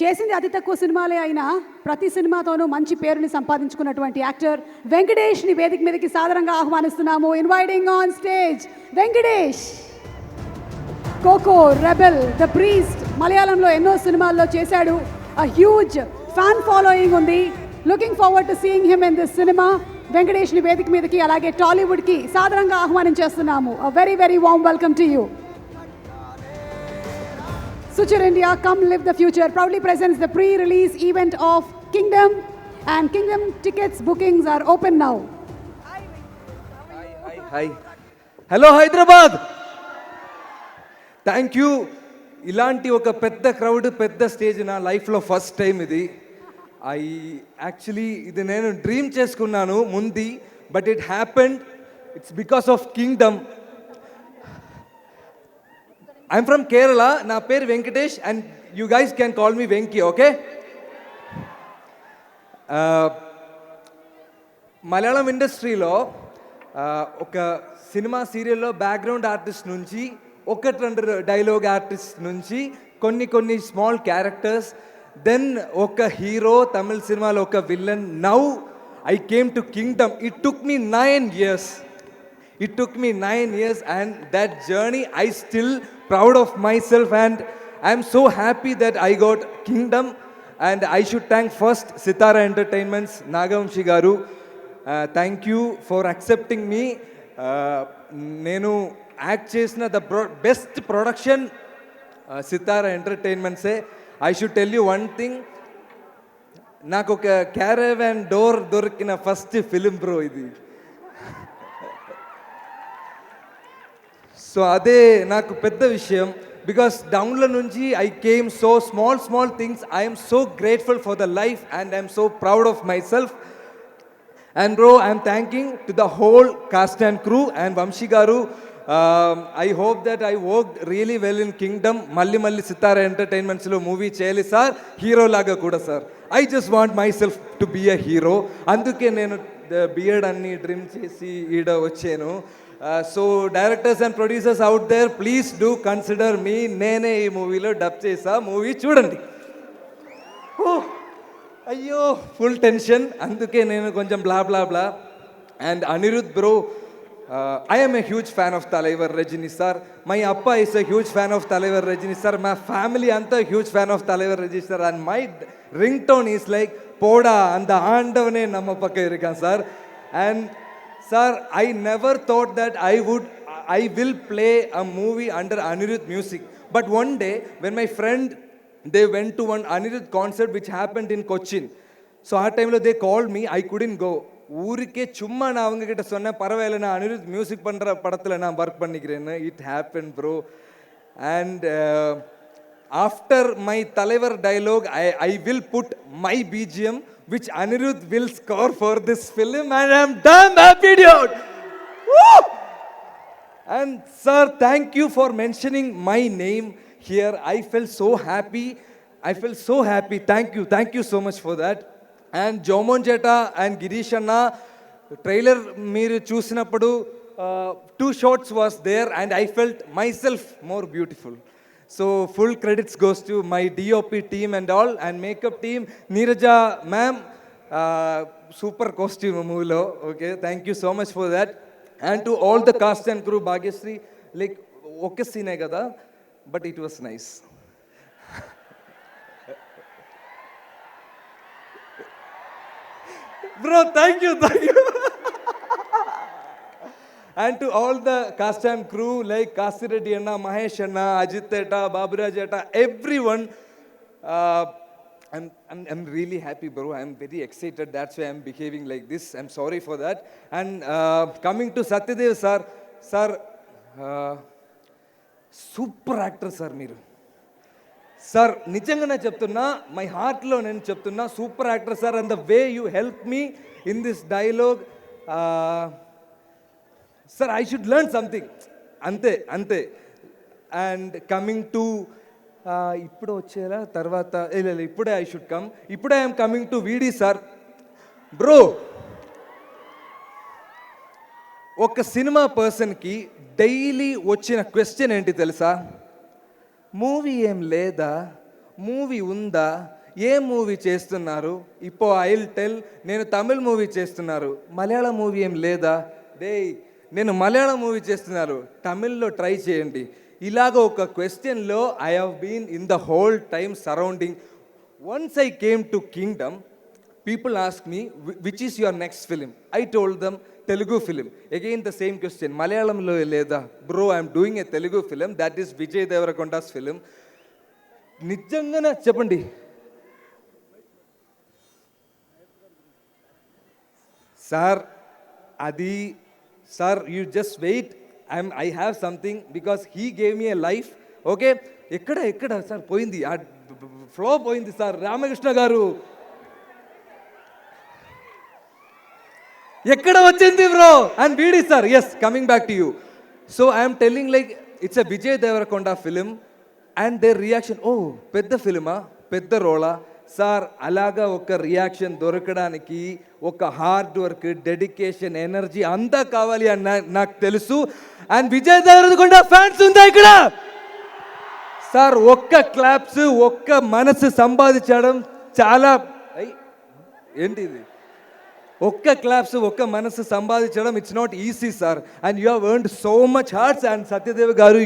చేసింది అతి తక్కువ సినిమాలే అయినా ప్రతి సినిమాతోనూ మంచి పేరుని సంపాదించుకున్నటువంటి యాక్టర్ వెంకటేష్ని వేదిక మీదకి సాదరంగా ఆహ్వానిస్తున్నాము. Inviting on stage Venkatesh. కోకో, రెబెల్, ద ప్రీస్ట్ మలయాళంలో ఎన్నో సినిమాల్లో చేశాడు. అ హ్యూజ్ ఫ్యాన్ ఫాలోయింగ్ ఉంది. Looking forward to seeing him in this సినిమా. వెంకటేష్ని వేదిక మీదకి అలాగే టాలీవుడ్కి సాదరంగా ఆహ్వానించేస్తున్నాము. A very very warm welcome to you. Suchir India, Come Live the Future proudly presents the pre-release event of Kingdom, and Kingdom tickets bookings are open now. Hi. Hello Hyderabad. Thank you. ఇలాంటి ఒక పెద్ద crowd, పెద్ద stage నా లైఫ్లో first time ఇది. ఇది నేను dream చేసుకున్నాను ముందు, but it happened. It's because of Kingdom. I'm from Kerala. నా పేరు Venkatesh and you guys can call me Venki, okay? Malayalam ఇండస్ట్రీలో ఒక సినిమా సీరియల్లో బ్యాక్గ్రౌండ్ ఆర్టిస్ట్ నుంచి, ఒకటి రెండు డైలాగ్ ఆర్టిస్ట్ నుంచి కొన్ని స్మాల్ క్యారెక్టర్స్, దెన్ ఒక హీరో, తమిళ సినిమాలో ఒక villain. Now I came to Kingdom. It took me 9 years and that journey I still proud of myself and I am so happy that I got Kingdom. And I should thank first Sitara Entertainments, Nagamshi garu. Thank you for accepting me. Nenu act chesina the best production Sitara Entertainments. I should tell you one thing, నాకు ఒక caravan door దొరికిన first film bro ఇది. So అదే నాకు పెద్ద విషయం. Because డౌన్లో నుంచి I came so small things. I'm so grateful for the life and I'm so proud of myself. And bro, I'm thanking to the whole cast and crew and Vamsi garu. I hope that I worked really well in Kingdom. మళ్ళీ సితారా ఎంటర్టైన్మెంట్స్లో movie చేయాలి sir, hero లాగా కూడా sir. I just want myself to be a hero. అందుకే నేను beard అన్ని trim చేసి ఈడ వచ్చాను. So directors and producers out there, please do consider me. నేనే ఈ మూవీలో డబ్ చేసా, మూవీ చూడండి. అయ్యో ఫుల్ టెన్షన్, అందుకే నేను కొంచెం బ్లా. And Anirudh bro, I am a huge fan of Talaivar Rajini sir. My appa is a huge fan of Talaivar Rajini sir. My family anta huge fan of Talaivar Rajini sir. And my ringtone is like Poda and the Andavane Namma Pakka irukan sir. And sir, I never thought that I will play a movie under Anirudh music. But one day when my friend, they went to one Anirudh concert which happened in Cochin. So at time lo they called me, I couldn't go. ஊருக்கே சும்மா நான் அவங்க கிட்ட சொன்னேன், பரவாயில்ல நான் Anirudh music பண்ணுற படத்தில் நான் ஒர்க் பண்ணிக்கிறேன்னு. It happen bro. And after my Thalaivar dialogue I will put my BGM which Anirudh will score for this film and I am damn happy dude. Woo! And sir, thank you for mentioning my name here. I felt so happy. Thank you so much for that. And Jomon Jeta and Girish Anna trailer మీరు చూసినప్పుడు 2 shots was there and I felt myself more beautiful. So full credits goes to my DOP team and all, and makeup team, Neeraja ma'am, super costume movie lo. Okay, thank you so much for that. And to all the cast and crew, Bhagyasri, like okay scene hai kada, but it was nice. Bro, thank you. And to all the cast and crew like Kasireddy Anna, Mahesh Anna, Ajit Etta, Baburaj Etta, everyone. I'm really happy, bro. I'm very excited. That's why I'm behaving like this. I'm sorry for that. And coming to Satyadev sir, super actor sir మీరు. Sir నిజంగా నేను చెప్తున్నా, my హార్ట్లో నేను చెప్తున్నా, super actor sir. And the way you help me in this dialogue sir, I should learn something. అంతే. And coming to ఇప్పుడు వచ్చేలా తర్వాత ఇప్పుడే ఐ షుడ్ కమ్. ఇప్పుడే ఐఎమ్ కమింగ్ టు వీడి సార్. బ్రో, ఒక సినిమా పర్సన్కి డైలీ వచ్చిన క్వశ్చన్ ఏంటి తెలుసా? మూవీ ఏం లేదా, మూవీ ఉందా, ఏ మూవీ చేస్తున్నారు? ఇప్పో ఐ విల్ టెల్, నేను తమిళ్ మూవీ చేస్తున్నారు, మలయాళం మూవీ ఏం లేదా? డే, నేను మలయాళం మూవీ చేస్తున్నారు, తమిళ్లో ట్రై చేయండి. ఇలాగ ఒక క్వశ్చన్లో I have been in the whole time surrounding. Once I came to kingdom, people ask me, which is your next film? I told them, Telugu film. Again the same question, Malayalamlo leda? Bro, I am doing a Telugu film, that is Vijay Devarakonda's film. Nijangana cheppandi. Sir, adi, sir, you just wait. I have something because he gave me a life. Okay? Ekkada sir poindi, flow poindi sir, Ramakrishna garu. ఎక్కడ వచ్చింది bro? And VD sir, yes, coming back to you. So I'm telling like it's a Vijay Deverakonda film and their reaction, ఓ పెద్ద ఫిలిమా, పెద్ద రోలా sir? అలాగా ఒక reaction దొరకడానికి ఒక hard work, dedication, energy అంతా కావాలి అని నాకు తెలుసు. అండ్ విజయ్ దేవరకొండ ఫ్యాన్స్ ఉందా ఇక్కడ? సార్ ఒక్క క్లాప్స్, ఒక్క మనసు సంపాదించడం చాలా, ఏంటి ఇది, ఒక్క క్లాప్స్, ఒక్క మనసు సంపాదించడం, it's not easy sir. And you have earned so much hearts. And Satyadev garu,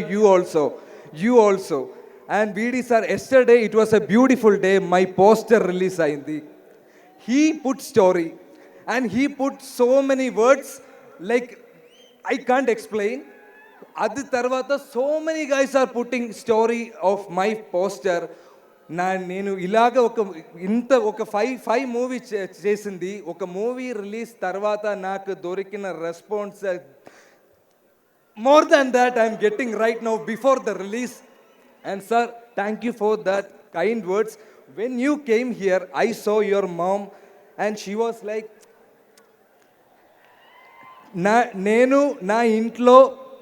you also. And VD sir, yesterday it was a beautiful day, my poster release అయింది. He put story and he put so many words like I can't explain. అది తర్వాత so many guys are putting story of my poster. నేను ఇలాగ ఒక five movie చేసింది. ఒక movie release తర్వాత నాకు దొరికిన response more than that I'm getting right now before the release. And sir, thank you for that kind words. When you came here, I saw your mom and she was like, నేను నా ఇంట్లో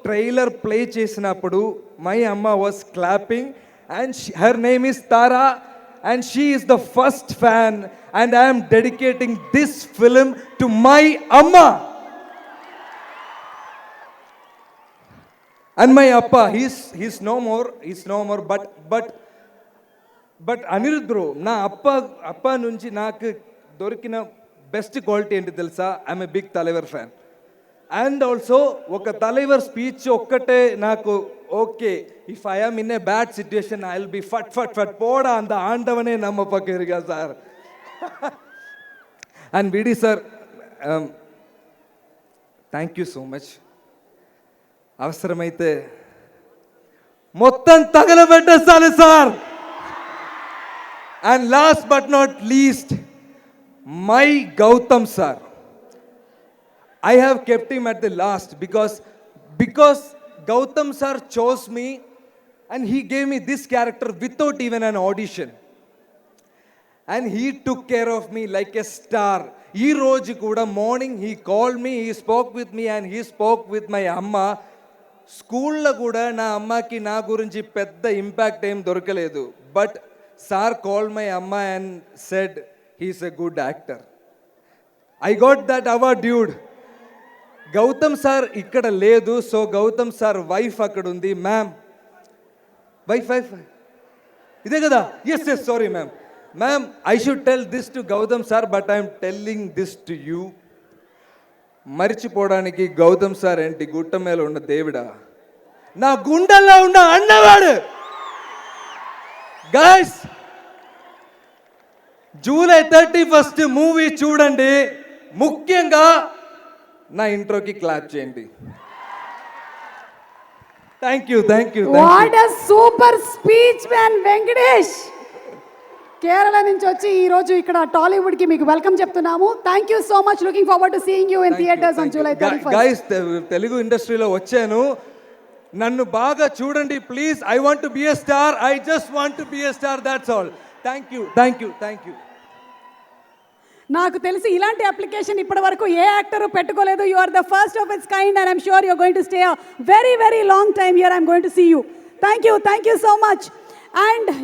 trailer play చేసినప్పుడు my అమ్మ was clapping. And her name is Tara and she is the first fan and I am dedicating this film to my Amma. And my Appa, he's no more, but Anirudh bro, na appa nunchi naaku dorikina best quality enti telusa? I'm a big Talaivar fan. And also ఒక Thalaivar speech ఒక్కటే నాకు okay, if I am in a bad situation I will be ఫట్ పోడా అంత ఆండవనే నమ్మ పక్కరిగా sir. And VD sir, thank you so much. అవసరమైతే మొత్తం తగలబెట్టేస్తాను sir. And last but not least, my Gautam sir. I have kept him at the last because Gautam sir chose me and he gave me this character without even an audition. And he took care of me like a star. Ee roju kuda morning he called me, he spoke with me and he spoke with my amma. School la kuda na amma ki na gurinchi pedda impact em dorkaledu, but sir called my amma and said he's a good actor. I got that award, dude. Gautam sir ఇక్కడ లేదు, so Gautam sir wife అక్కడ ఉంది. Ma'am, wife ఇదే కదా? Yes, sorry ma'am, I should tell this to Gautam sir but I'm telling this to you. మర్చిపోవడానికి Gautam sir ఏంటి, గుట్ట మీద ఉన్న దేవుడా, నా గుండెల్లో ఉన్న అన్నవాడు. గైస్, జూలై 31 మూవీ చూడండి. ముఖ్యంగా నా ఇంట్రోకి క్లాప్ చేయండి. Thank you. What a super speech man Venkatesh. Kerala నుంచి వచ్చి ఈ రోజు ఇక్కడ టాలీవుడ్ కి మీకు వెల్కమ్ చెప్తున్నాము. Thank you so much. Looking forward to seeing you in theatres on July 31. Guys, Telugu ఇండస్ట్రీలో వచ్చాను, నన్ను బాగా చూడండి please. I want to be a star, I just want to be a star, that's all. Thank you. నాకు తెలిసి ఇలాంటి application ఇప్పటి వరకు ఏ యాక్టర్ పెట్టుకోలేదు. You are the first of its kind and I'm sure you are going to stay a very long time here. I'm going to see you. Thank you so much. And